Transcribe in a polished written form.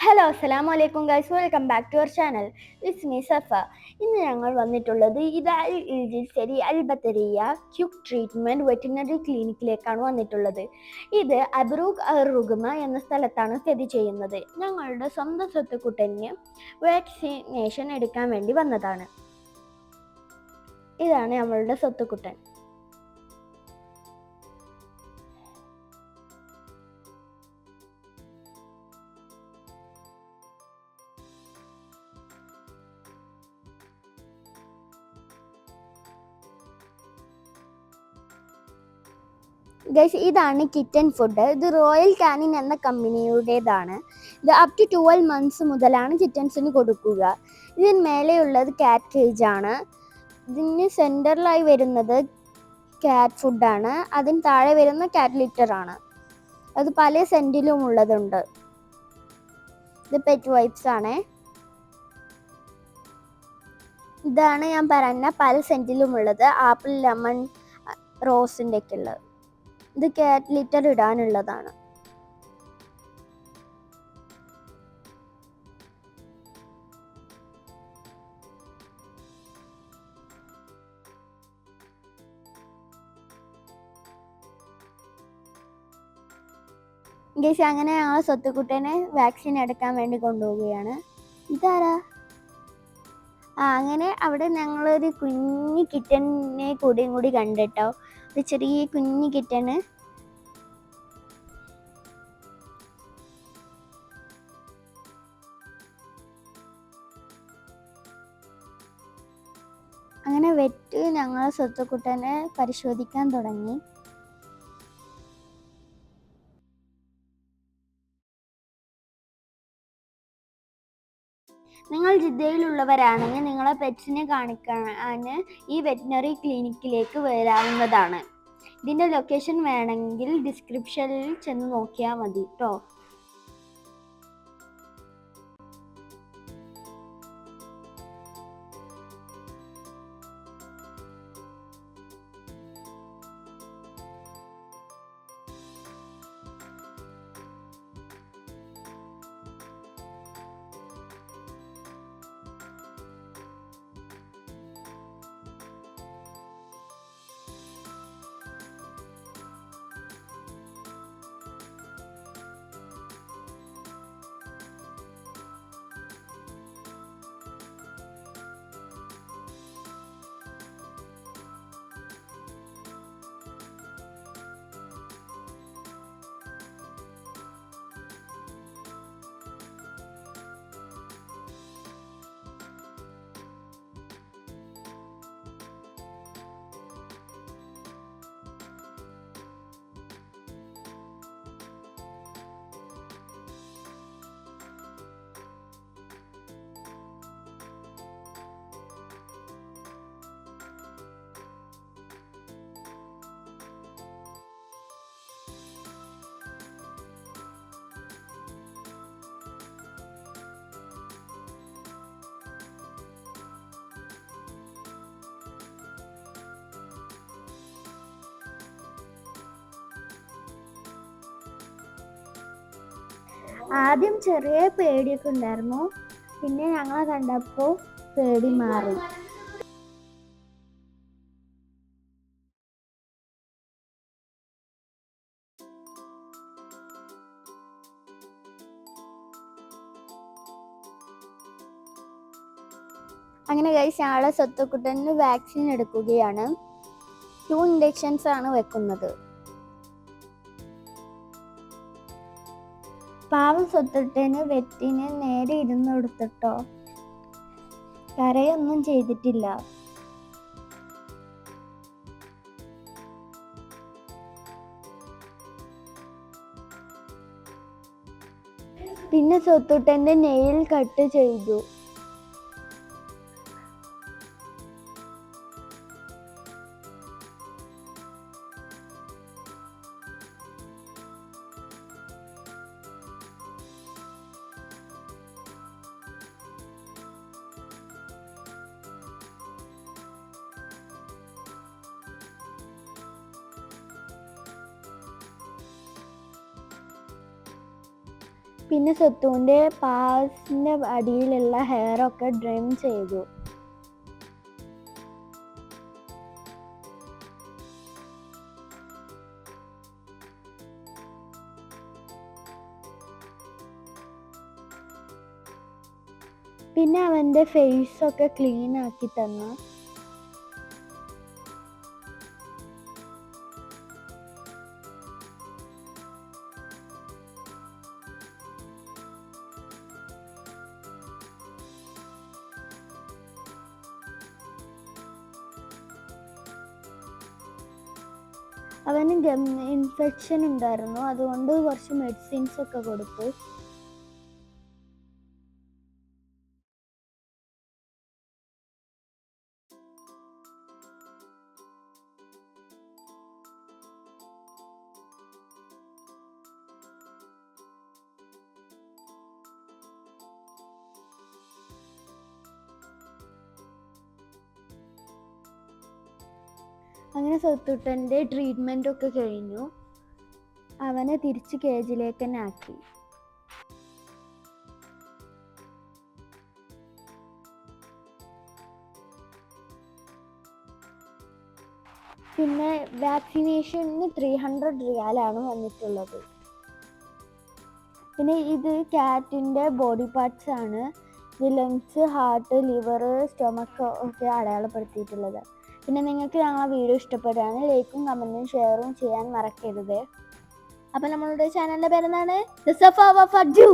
Hello അസ്സലാമു അലൈക്കും guys, welcome back to our channel. It's me Safa. ഇന്ന് ഞങ്ങൾ വന്നിട്ടുള്ളത് ഇദാൽ ഇൽജിസ്സരി അൽ ബത്തരിയ ക്യുക്ക് ട്രീറ്റ്മെൻറ്റ് വെറ്റിനറി ക്ലിനിക്കിലേക്കാണ് വന്നിട്ടുള്ളത്. ഇത് അബ്രൂഖ് അൽ റുഗ്മ എന്ന സ്ഥലത്താണ് സ്ഥിതി ചെയ്യുന്നത്. ഞങ്ങളുടെ സ്വന്തം സ്വത്തുക്കുട്ടന് വാക്സിനേഷൻ എടുക്കാൻ വേണ്ടി വന്നതാണ്. ഇതാണ് നമ്മളുടെ സ്വത്തുക്കുട്ടൻ. ഗൈസ്, ഇതാണ് കിറ്റൻ ഫുഡ്. ഇത് റോയൽ കാനിൻ എന്ന കമ്പനിയുടേതാണ്. ഇത് അപ് ടു 12 മന്ത്സ് മുതലാണ് കിറ്റൻസിന് കൊടുക്കുക. ഇതിന് മേലെയുള്ളത് കാറ്റ് കേജ് ആണ്. ഇതിന് സെൻറ്ററിലായി വരുന്നത് കാറ്റ് ഫുഡാണ്. അതിന് താഴെ വരുന്ന കാറ്റ് ലിറ്റർ ആണ്. അത് പല സെൻറ്റിലും ഉള്ളതുണ്ട്. ഇത് പെറ്റ് വൈപ്സ് ആണ്. ഇതാണ് ഞാൻ പറഞ്ഞ പല സെൻറ്റിലും ഉള്ളത്, ആപ്പിൾ, ലെമൺ, റോസിൻ്റെ ഒക്കെ ഉള്ളത്. ഇത് കാറ്റ് ലിറ്റർ ഇടാനുള്ളതാണ്. ഗൈസ്, അങ്ങനെ ഞങ്ങൾ സ്വത്തുക്കുട്ടനെ വാക്സിൻ എടുക്കാൻ വേണ്ടി കൊണ്ടുപോവുകയാണ്. ഇതാരാ? അങ്ങനെ അവിടെ ഞങ്ങളൊരു കുഞ്ഞു കിറ്റനെ കൂടി കണ്ടിട്ടോ. ഒരു ചെറിയ കുഞ്ഞു കിറ്റന്. അങ്ങനെ വെറ്റ് ഞങ്ങൾ സ്വത്തുക്കുട്ടനെ പരിശോധിക്കാൻ തുടങ്ങി. നിങ്ങൾ ജിദ്ദയിലുള്ളവരാണെങ്കിൽ നിങ്ങളെ പെറ്റ്സിനെ കാണിക്കാൻ ഈ വെറ്റിനറി ക്ലിനിക്കിലേക്ക് വരാവുന്നതാണ്. ഇതിൻ്റെ ലൊക്കേഷൻ വേണമെങ്കിൽ ഡിസ്ക്രിപ്ഷനിൽ ചെന്ന് നോക്കിയാൽ മതി കേട്ടോ. ആദ്യം ചെറിയ പേടിയൊക്കെ ഉണ്ടായിരുന്നു, പിന്നെ ഞങ്ങളെ കണ്ടപ്പോൾ പേടി മാറി. അങ്ങനെ ഗൈസ്, ഞങ്ങളെ സ്വത്തുക്കുട്ടന് വാക്സിൻ എടുക്കുകയാണ്. 2 ഇഞ്ചക്ഷൻസ് ആണ് വെക്കുന്നത്. പാവം സ്വത്തുട്ടന് വെറ്റിന് നേരെ ഇരുന്ന് കൊടുത്തിട്ടോ. കരയൊന്നും ചെയ്തിട്ടില്ല. പിന്നെ സ്വത്തുട്ടന്റെ നെയിൽ കട്ട് ചെയ്തു. പിന്നെ സത്തുവിൻ്റെ പാസിൻ്റെ അടിയിലുള്ള ഹെയറൊക്കെ ഡ്രിം ചെയ്തു. പിന്നെ അവൻ്റെ ഫേസൊക്കെ ക്ലീൻ ആക്കി തന്നു. അവന് ഇൻഫെക്ഷൻ ഉണ്ടായിരുന്നു, അതുകൊണ്ട് കുറച്ച് മെഡിസിൻസ് ഒക്കെ കൊടുത്തു. അങ്ങനെ സത്തുട്ടൻ്റെ ട്രീറ്റ്മെൻ്റ് ഒക്കെ കഴിഞ്ഞു. അവനെ തിരിച്ച് കേജിലേക്ക് തന്നെ ആക്കി. പിന്നെ വാക്സിനേഷന് 300 റിയാലാണ് വന്നിട്ടുള്ളത്. പിന്നെ ഇത് ക്യാറ്റിൻ്റെ ബോഡി പാർട്സ് ആണ്. ഇത് ലങ്സ്, ഹാർട്ട്, ലിവർ, സ്റ്റൊമക്ക് ഒക്കെ അടയാളപ്പെടുത്തിയിട്ടുള്ളത്. പിന്നെ നിങ്ങൾക്ക് ഞങ്ങളെ വീഡിയോ ഇഷ്ടപ്പെടുകയാണെങ്കിൽ ലൈക്കും കമൻറ്റും ഷെയറും ചെയ്യാൻ മറക്കരുത്. അപ്പോൾ നമ്മളുടെ ചാനലിൻ്റെ പേരെന്താണ്? The Safa Wafa do.